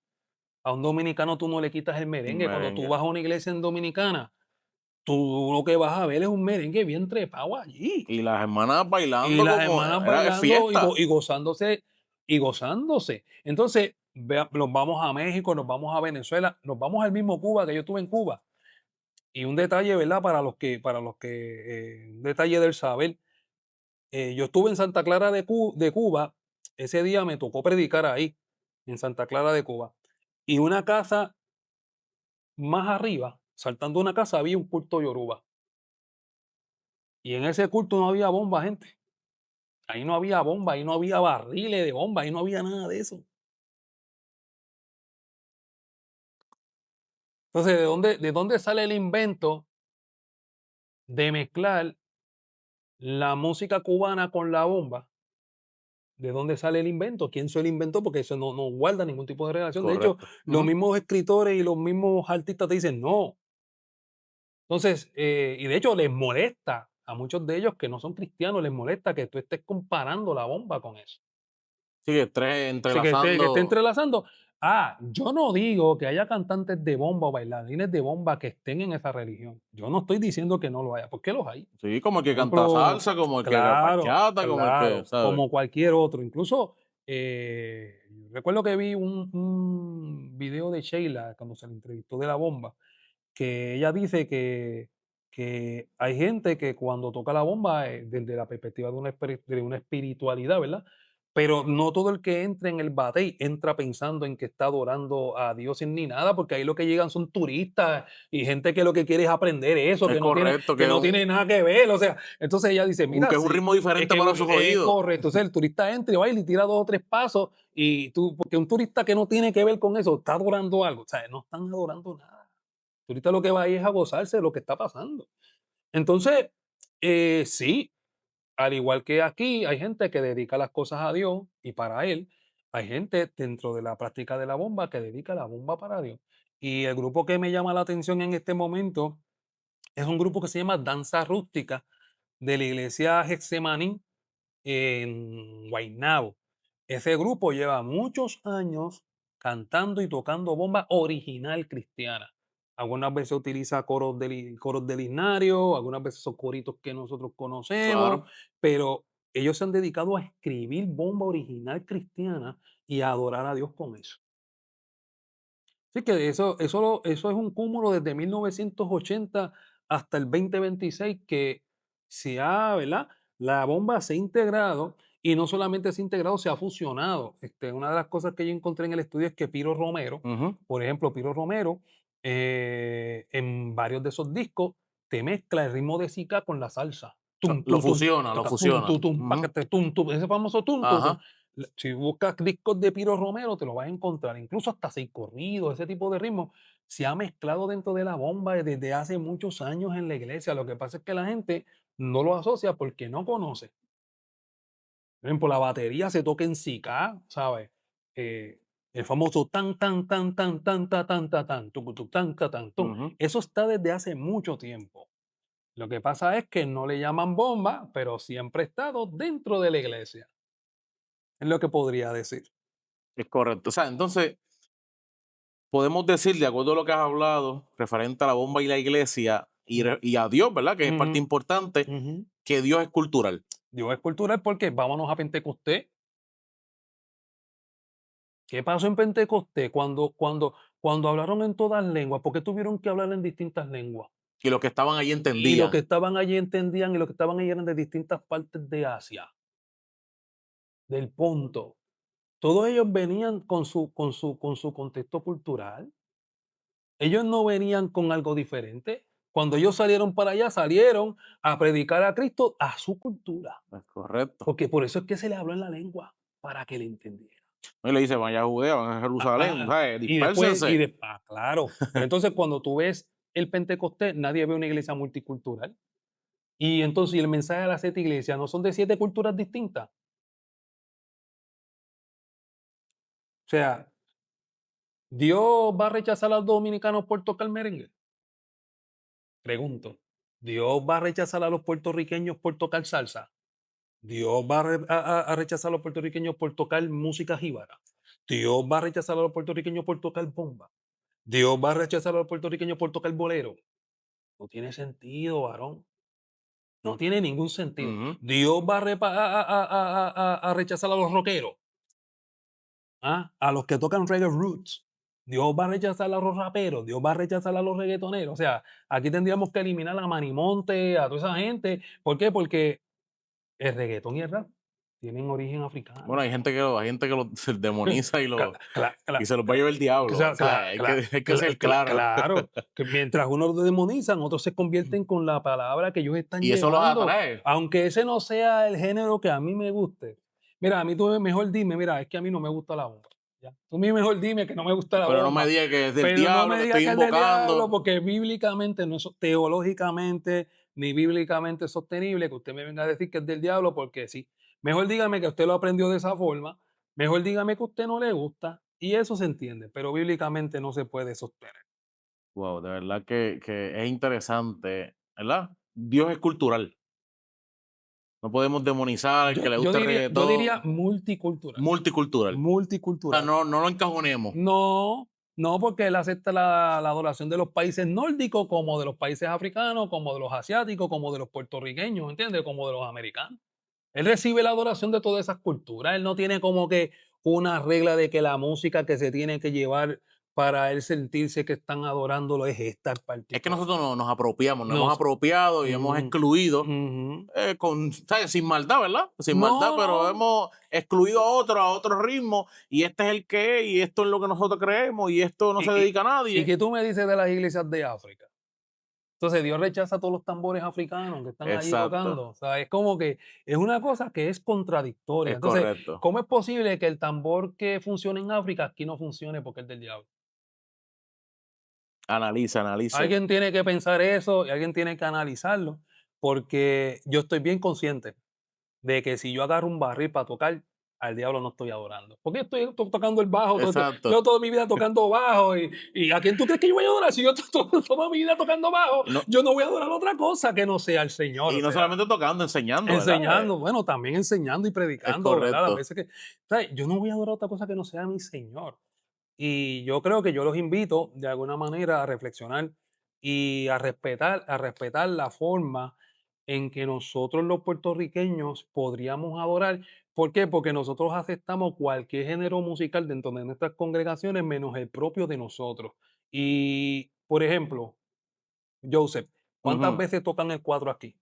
a un dominicano tú no le quitas el merengue. Cuando tú Merengue. vas a una iglesia en dominicana, tú lo que vas a ver es un merengue bien trepado allí. Y las hermanas Y bailando las como hermanas era es bailando fiesta. y gozándose, y gozándose. Entonces, nos vamos a México, nos vamos a Venezuela, nos vamos al mismo Cuba que yo estuve en Cuba. Y un detalle, ¿verdad? Un detalle del saber. yo estuve en Santa Clara de Cuba, ese día me tocó predicar ahí, en Santa Clara de Cuba. Y una casa más arriba, saltando una casa, había un culto yoruba. Y en ese culto no había bomba, gente. Ahí no había bomba, ahí no había barriles de bomba, ahí no había nada de eso. Entonces, ¿de dónde sale el invento de mezclar la música cubana con la bomba? ¿De dónde sale el invento? ¿Quién se lo inventó? Porque eso no guarda ningún tipo de relación. De hecho, Correcto. los Ujú. mismos escritores y los mismos artistas te dicen no. Entonces, y de hecho les molesta a muchos de ellos que no son cristianos, les molesta que tú estés comparando la bomba con eso. Sí, Sí, que esté entrelazando. entrelazando. Yo no digo que haya cantantes de bomba o bailarines de bomba que estén en esa religión. Yo no estoy diciendo que no lo haya, porque los hay. Sí, como el que Por canta ejemplo, salsa, como el que claro, bachata, como el que, claro, ¿sabes? como cualquier otro. Incluso recuerdo que vi un video de Sheila cuando se le entrevistó de la bomba, que ella dice que hay gente que cuando toca la bomba, desde la perspectiva de una espiritualidad, ¿verdad? Pero no todo el que entra en el batey entra pensando en que está adorando a Dios ni nada, porque ahí lo que llegan son turistas y gente que lo que quiere es aprender eso, Es que no tiene, correcto, que no tiene nada que ver. O sea, entonces ella dice, mira, que es un sí, ritmo es diferente que para sus es oídos. correcto. Entonces el turista entra y baila y tira 2 o 3 pasos y tú, porque un turista que no tiene que ver con eso está adorando algo. O sea, no están adorando nada. Ahorita lo que va ahí es a gozarse de lo que está pasando. Entonces, sí, al igual que aquí, hay gente que dedica las cosas a Dios y para Él. Hay gente dentro de la práctica de la bomba que dedica la bomba para Dios. Y el grupo que me llama la atención en este momento es un grupo que se llama Danza Rústica de la iglesia Getsemaní en Guaynabo. Ese grupo lleva muchos años cantando y tocando bomba original cristiana. Algunas veces utiliza coros del himnario, algunas veces son coritos que nosotros conocemos, Claro, pero ellos se han dedicado a escribir bomba original cristiana y a adorar a Dios con eso. Así que eso es un cúmulo desde 1980 hasta el 2026 que ¿verdad? La bomba se ha integrado y no solamente se ha integrado, se ha fusionado. Una de las cosas que yo encontré en el estudio es que Piro Romero, ujú. por ejemplo, Piro Romero, en varios de esos discos, te mezcla el ritmo de Zika con la salsa. O sea, Tum, tum, tum, lo taca, tum, fusiona. tum, tum, Ujú. paquete, tum, tum, ese famoso tum, tum, tum. Ajá. Si buscas discos de Piro Romero, te lo vas a encontrar, incluso hasta seis corridos, ese tipo de ritmo, se ha mezclado dentro de la bomba desde hace muchos años en la iglesia. Lo que pasa es que la gente no lo asocia porque no conoce. Por ejemplo, la batería se toca en Sica, ¿sabes? El famoso tan, tan, tan, tan, tan, tan, tan, tan, tan, tucu, tuc, tan, ca, tan, tum. Ujú. Eso está desde hace mucho tiempo. Lo que pasa es que no le llaman bomba, pero siempre ha estado dentro de la iglesia. Es lo que podría decir. Es correcto. O sea, entonces, podemos decir, de acuerdo a lo que has hablado, referente a la bomba y la iglesia Mm. y a Dios, ¿verdad? Que es parte Ujú, importante, ujú. que Dios es cultural. Dios es cultural porque vámonos a Pentecostés. ¿Qué pasó en Pentecostés cuando hablaron en todas lenguas? ¿Por qué tuvieron que hablar en distintas lenguas? Y los que estaban allí Y los que entendían. estaban allí entendían y los que estaban allí eran de distintas partes de Asia, del Ponto. Todos ellos venían con su contexto cultural. Ellos no venían con algo diferente. Cuando ellos salieron para allá, salieron a predicar a Cristo a su cultura. Es correcto. Porque por eso es que se le habló en la lengua, para que le entendiera. Y le dice, vaya a Judea, van a Jerusalén, ¿sabes? Y después, Dispérsense. claro. Pero entonces cuando tú ves el Pentecostés, nadie ve una iglesia multicultural. Y entonces y el mensaje de las 7 iglesias no son de 7 culturas distintas. O sea, ¿Dios va a rechazar a los dominicanos por tocar merengue? Pregunto. ¿Dios va a rechazar a los puertorriqueños por tocar salsa? ¿Dios va a rechazar a los puertorriqueños por tocar música jíbara? ¿Dios va a rechazar a los puertorriqueños por tocar bomba? ¿Dios va a rechazar a los puertorriqueños por tocar bolero? No tiene sentido, varón. No tiene ningún sentido. Ujú. Dios va a rechazar a los rockeros, a los que tocan reggae roots. Dios va a rechazar a los raperos, Dios va a rechazar a los reggaetoneros. O sea, aquí tendríamos que eliminar a Manimonte, a toda esa gente. ¿Por qué? Porque el reggaetón y el rap tienen origen Bueno, africano. hay gente que lo demoniza Cla cla y cla se los va a llevar el O diablo, sea, o sea, hay que ser claro. claro, que mientras unos lo demonizan, otros se convierten con la palabra que ellos están Y eso los llevando, atrae. aunque ese no sea el género que a mí me guste. Mira, a mí tú mejor dime, mira, es que a mí no me gusta la bomba, ya. Tú mejor dime que no me gusta la Pero no me bomba, diga que es del pero no diablo, me que digas estoy que es del diablo, invocando. porque bíblicamente no es teológicamente ni bíblicamente sostenible que usted me venga a decir que es del diablo, porque sí. Mejor dígame que usted lo aprendió de esa forma. Mejor dígame que a usted no le gusta y eso se entiende, pero bíblicamente no se puede sostener. Wow, de verdad que es interesante, ¿verdad? Dios es cultural. No podemos demonizar al que le gusta el Yo diría reggaetón, multicultural, multicultural. O sea, multicultural. no lo encajonemos. No, no, porque él acepta la adoración de los países nórdicos, como de los países africanos, como de los asiáticos, como de los puertorriqueños, ¿entiendes? Como de los americanos. Él recibe la adoración de todas esas culturas. Él no tiene como que una regla de que la música que se tiene que llevar para él sentirse que están adorándolo es esta en Es que particular. nosotros nos apropiamos, nos No, hemos apropiado y hemos ujú, excluido, ujú. ¿sabes? Sin maldad, ¿verdad? Sin maldad, No, pero no. hemos excluido a otro ritmo, y este es el que es, y esto es lo que nosotros creemos, y esto no se ¿Y, y, dedica a y nadie. qué tú me dices de las iglesias de África? Entonces Dios rechaza todos los tambores africanos que están allí Exacto, tocando. O sea, es como que es una cosa que es contradictoria. es Entonces, correcto. ¿cómo es posible que el tambor que funciona en África aquí no funcione porque es del diablo? Analice, analice. Alguien tiene que pensar eso y alguien tiene que analizarlo, porque yo estoy bien consciente de que si yo agarro un barril para tocar, al diablo no estoy adorando. Porque estoy tocando el bajo, Exacto. yo toda mi vida tocando bajo, y ¿a quién tú crees que yo voy a adorar? Si yo toda mi vida tocando bajo, Y no, yo no voy a adorar otra cosa que no sea el Señor, y o no sea, solamente tocando, enseñando, ¿verdad? enseñando, bueno, también enseñando y Es predicando, ¿verdad? Las correcto. veces que, ¿sabes? Yo no voy a adorar otra cosa que no sea mi Señor. Y yo creo que yo los invito de alguna manera a reflexionar y a respetar la forma en que nosotros los puertorriqueños podríamos adorar. ¿Por qué? Porque nosotros aceptamos cualquier género musical dentro de nuestras congregaciones menos el propio de nosotros. Y, por ejemplo, Joseph, ¿cuántas Ujú. veces tocan el cuadro aquí?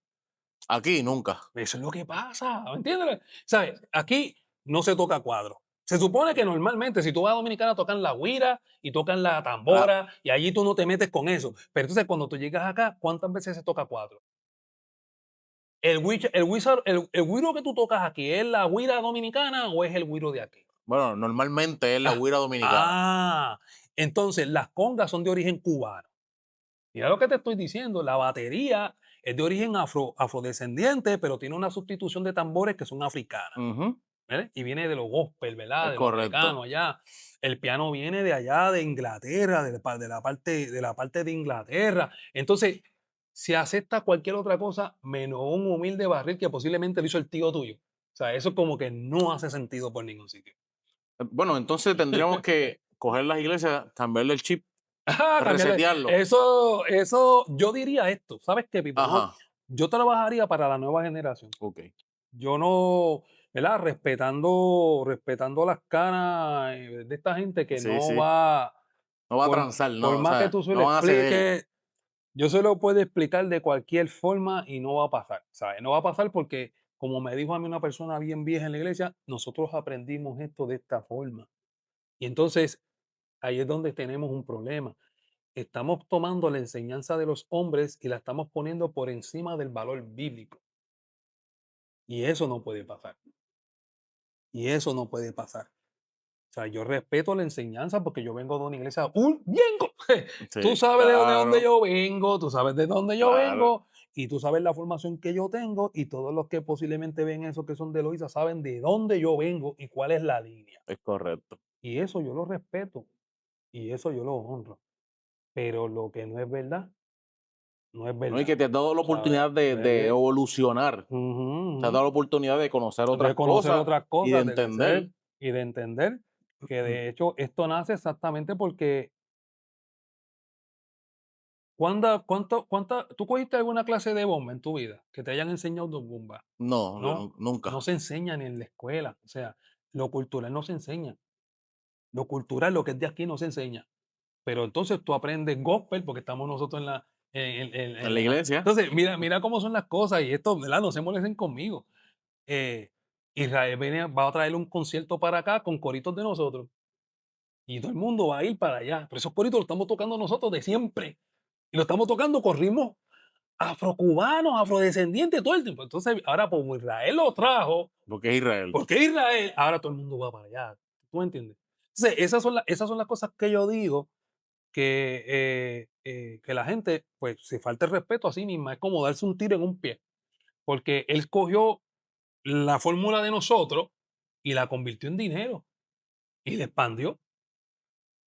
Aquí nunca. Eso es lo que pasa, ¿me entiendes? ¿Sabes? Aquí no se toca cuadro. Se supone que normalmente si tú vas a Dominicana tocan la güira y tocan la Ah, tambora y allí tú no te metes con eso. Pero entonces cuando tú llegas acá, ¿cuántas veces se toca cuadro? El güiro que tú tocas aquí, ¿es la güira dominicana o es el güiro de aquí? bueno, normalmente es la Ah, güira dominicana. ah, entonces las congas son de origen cubano. Mira lo que te estoy diciendo, la batería es de origen afrodescendiente, pero tiene una sustitución de tambores que son africanas. Ujú. ¿Vale? Y viene de los gospel, ¿verdad? Es De lo americano correcto. allá. El piano viene de allá, de Inglaterra, de la parte de Inglaterra. Entonces, se acepta cualquier otra cosa menos un humilde barril que posiblemente lo hizo el tío tuyo. O sea, eso como que no hace sentido por ningún sitio. Bueno, entonces tendríamos que coger las iglesias, cambiarle el chip, Ajá, cambiarle. resetearlo. Yo diría esto. ¿Sabes qué, Pipo? Ajá, Yo trabajaría para la nueva generación. ok. Yo no, ¿verdad? Respetando las canas de esta gente que Sí, no sí. va, No va a por, transar, por no, o más que sea, tú se lo no van a ceder. expliques, yo se lo puedo explicar de cualquier forma y no va a pasar, ¿sabes? No va a pasar porque, como me dijo a mí una persona bien vieja en la iglesia, nosotros aprendimos esto de esta forma. Y entonces, ahí es donde tenemos un problema. Estamos tomando la enseñanza de los hombres y la estamos poniendo por encima del valor bíblico. Y eso no puede pasar. Y eso no puede pasar. O sea, yo respeto la enseñanza porque yo vengo de una iglesia, vengo. Tú Sí, sabes de dónde claro, yo vengo, tú sabes de dónde yo claro, vengo y tú sabes la formación que yo tengo y todos los que posiblemente ven eso que son de Loíza saben de dónde yo vengo y cuál es la línea. es correcto. Y eso yo lo respeto y eso yo lo honro. Pero lo que no es verdad, no es ¿No? Y verdad. que te has dado la ¿Sabes? oportunidad de evolucionar, te has Ujú, dado la oportunidad de conocer de otras conocer cosas otras y de cosas, de entender. crecer y de entender que de hecho esto nace exactamente porque ¿tú cogiste alguna clase de bomba en tu vida que te hayan enseñado de bomba? No, yo No, no nunca. se enseña ni en la escuela. O sea, lo cultural no se enseña. Lo cultural, lo que es de aquí, no se enseña. Pero entonces tú aprendes gospel porque estamos nosotros En en la la... iglesia, Entonces, mira cómo son las cosas y esto, ¿verdad? No se molesten conmigo. eh, Israel va a traer un concierto para acá con coritos de nosotros y todo el mundo va a ir para allá. Pero esos coritos los estamos tocando nosotros de siempre y lo estamos tocando con ritmos afrocubanos, afrodescendientes todo el tiempo. Entonces, ahora como Israel lo trajo, Porque es Israel. ¿por qué Israel? Ahora todo el mundo va para allá. ¿Tú me entiendes? Entonces, esas son las cosas que yo digo que la gente, pues, se falta el respeto a sí misma. Es como darse un tiro en un pie. Porque él cogió la fórmula de nosotros y la convirtió en dinero y la expandió.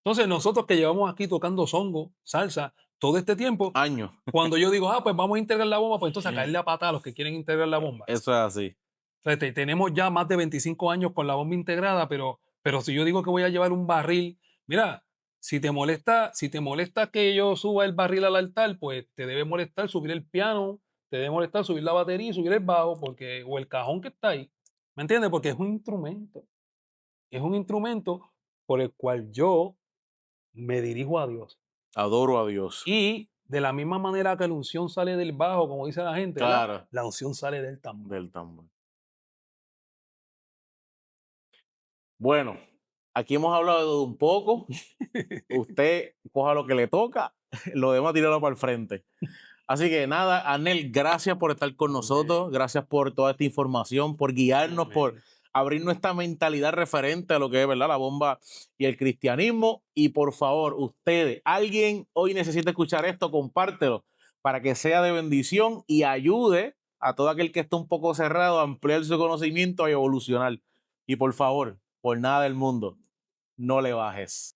Entonces, nosotros que llevamos aquí tocando songo, salsa, todo este tiempo, Años. cuando yo digo, pues vamos a integrar la bomba, pues entonces a caerle a pata a los que quieren integrar la bomba. Eso es así. O sea, tenemos ya más de 25 años con la bomba integrada, pero si yo digo que voy a llevar un barril, mira, si te molesta que yo suba el barril al altar, pues te debe molestar subir el piano, te debe molestar subir la batería y subir el bajo, porque, o el cajón que está ahí. ¿Me entiendes? Porque es un instrumento por el cual yo me dirijo a Dios. Adoro a Dios. Y de la misma manera que la unción sale del bajo, como dice la gente, ¿verdad? Claro, La unción sale del tambor. del tambor. Bueno, aquí hemos hablado de un poco. Usted coja lo que le toca, lo demás tíralo para el frente. Así que nada, Anel, gracias por estar con nosotros, gracias por toda esta información, por guiarnos, por Amén. abrirnos esta mentalidad referente a lo que es, ¿verdad?, la bomba y el cristianismo. Y por favor, ustedes, alguien hoy necesita escuchar esto, compártelo para que sea de bendición y ayude a todo aquel que está un poco cerrado a ampliar su conocimiento y evolucionar. Y por favor, por nada del mundo, no le bajes.